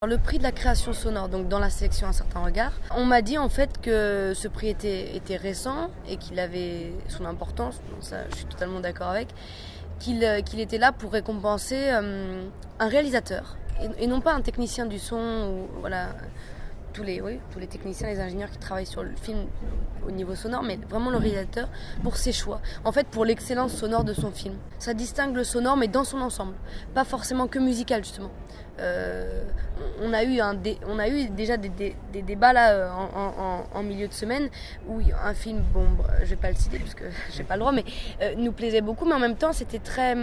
Le prix de la création sonore, donc dans la sélection Un certain regard, on m'a dit en fait que ce prix était récent et qu'il avait son importance, donc ça je suis totalement d'accord avec, qu'il était là pour récompenser un réalisateur et non pas un technicien du son ou voilà tous les techniciens, les ingénieurs qui travaillent sur le film au niveau sonore, mais vraiment le réalisateur pour ses choix, en fait pour l'excellence sonore de son film. Ça distingue le sonore mais dans son ensemble, pas forcément que musical justement. On a eu déjà des débats là en milieu de semaine où un film, bon je vais pas le citer parce que j'ai pas le droit, mais nous plaisait beaucoup, mais en même temps c'était très,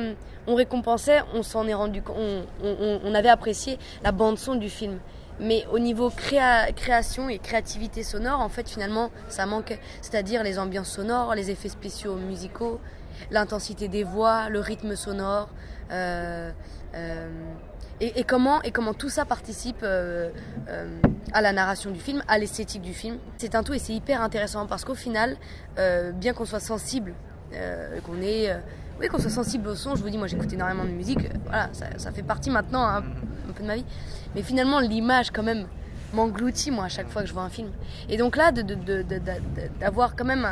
on récompensait, on s'en est rendu compte, on avait apprécié la bande son du film. Mais au niveau création et créativité sonore, en fait, finalement, ça manquait. C'est-à-dire les ambiances sonores, les effets spéciaux musicaux, l'intensité des voix, le rythme sonore, et comment tout ça participe à la narration du film, à l'esthétique du film. C'est un tout et c'est hyper intéressant parce qu'au final, bien qu'on soit sensible, qu'on soit sensible au son, je vous dis, moi j'écoute énormément de musique, voilà, ça fait partie maintenant un peu de ma vie. Mais finalement, l'image quand même m'engloutit moi à chaque fois que je vois un film. Et donc là, d'avoir quand même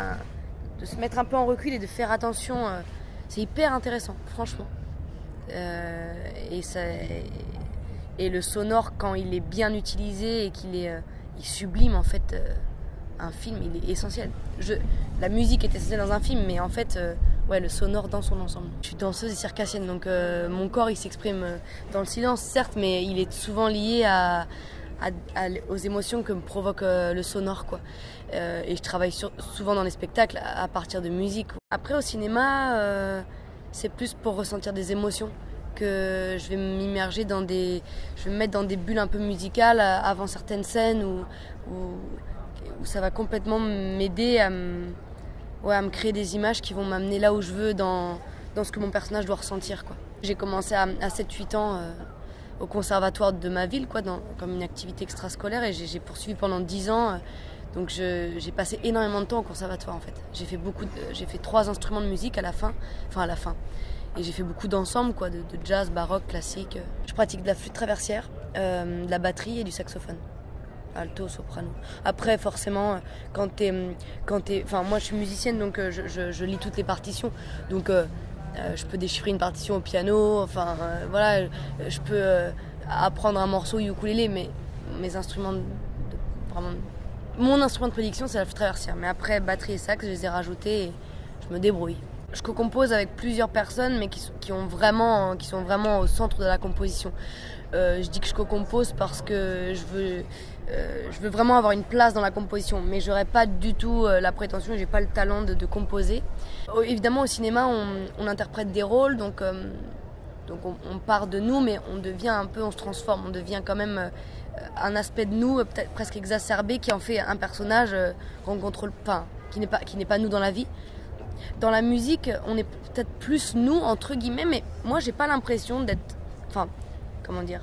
de se mettre un peu en recul et de faire attention, c'est hyper intéressant, franchement. Et le sonore, quand il est bien utilisé et il sublime en fait un film, il est essentiel. La musique est essentielle dans un film, mais en fait, le sonore dans son ensemble. Je suis danseuse et circassienne, donc mon corps il s'exprime dans le silence, certes, mais il est souvent lié aux émotions que me provoque le sonore, quoi. Et je travaille souvent dans les spectacles à partir de musique. Après, au cinéma, c'est plus pour ressentir des émotions que je vais m'immerger je vais me mettre dans des bulles un peu musicales avant certaines scènes où ça va complètement m'aider à me créer des images qui vont m'amener là où je veux dans ce que mon personnage doit ressentir, quoi. J'ai commencé à 7-8 ans au conservatoire de ma ville, quoi, comme une activité extrascolaire, et j'ai poursuivi pendant 10 ans. Donc j'ai passé énormément de temps au conservatoire en fait. J'ai fait 3 instruments de musique à la fin. Et j'ai fait beaucoup d'ensembles, quoi, de jazz, baroque, classique. Je pratique de la flûte traversière, de la batterie et du saxophone. Alto, soprano. Après, forcément, moi je suis musicienne, donc je lis toutes les partitions. Donc je peux déchiffrer une partition au piano, voilà, je peux apprendre un morceau ukulélé, mais mon instrument de prédiction, c'est la flûte traversière. Mais après, batterie et sax, je les ai rajoutés et je me débrouille. Je co-compose avec plusieurs personnes, mais qui sont vraiment au centre de la composition. Je dis que je co-compose parce que je veux vraiment avoir une place dans la composition, mais j'aurais pas du tout la prétention, j'ai pas le talent de composer. Évidemment, au cinéma, on interprète des rôles, donc on part de nous, mais on se transforme, on devient quand même un aspect de nous, peut-être presque exacerbé, qui en fait un personnage qu'on contrôle pas, qui n'est pas nous dans la vie. Dans la musique, on est peut-être plus nous, entre guillemets, mais moi, j'ai pas l'impression d'être... comment dire ?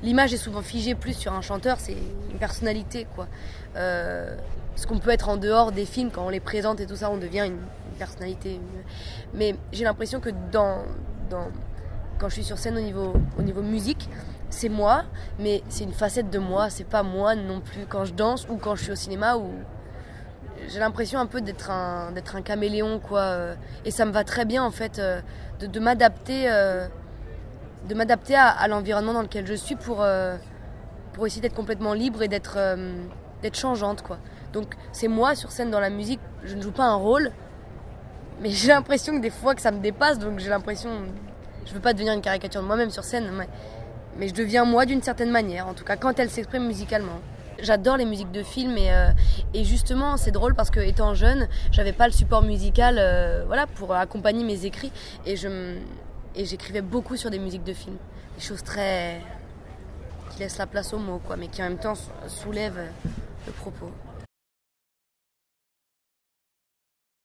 L'image est souvent figée plus sur un chanteur, c'est une personnalité, quoi. Ce qu'on peut être en dehors des films, quand on les présente et tout ça, on devient une personnalité. Mais j'ai l'impression que quand je suis sur scène au niveau musique, c'est moi, mais c'est une facette de moi, c'est pas moi non plus quand je danse ou quand je suis au cinéma, où j'ai l'impression un peu d'être un caméléon, quoi. Et ça me va très bien en fait de m'adapter à l'environnement dans lequel je suis pour essayer d'être complètement libre et d'être changeante, quoi. Donc c'est moi sur scène dans la musique, je ne joue pas un rôle, mais j'ai l'impression que des fois que ça me dépasse, donc je veux pas devenir une caricature de moi-même sur scène, mais je deviens moi d'une certaine manière, en tout cas quand elle s'exprime musicalement. J'adore les musiques de films et justement c'est drôle parce que étant jeune, j'avais pas le support musical pour accompagner mes écrits et j'écrivais beaucoup sur des musiques de films, des choses qui laissent la place aux mots, quoi, mais qui en même temps soulèvent le propos.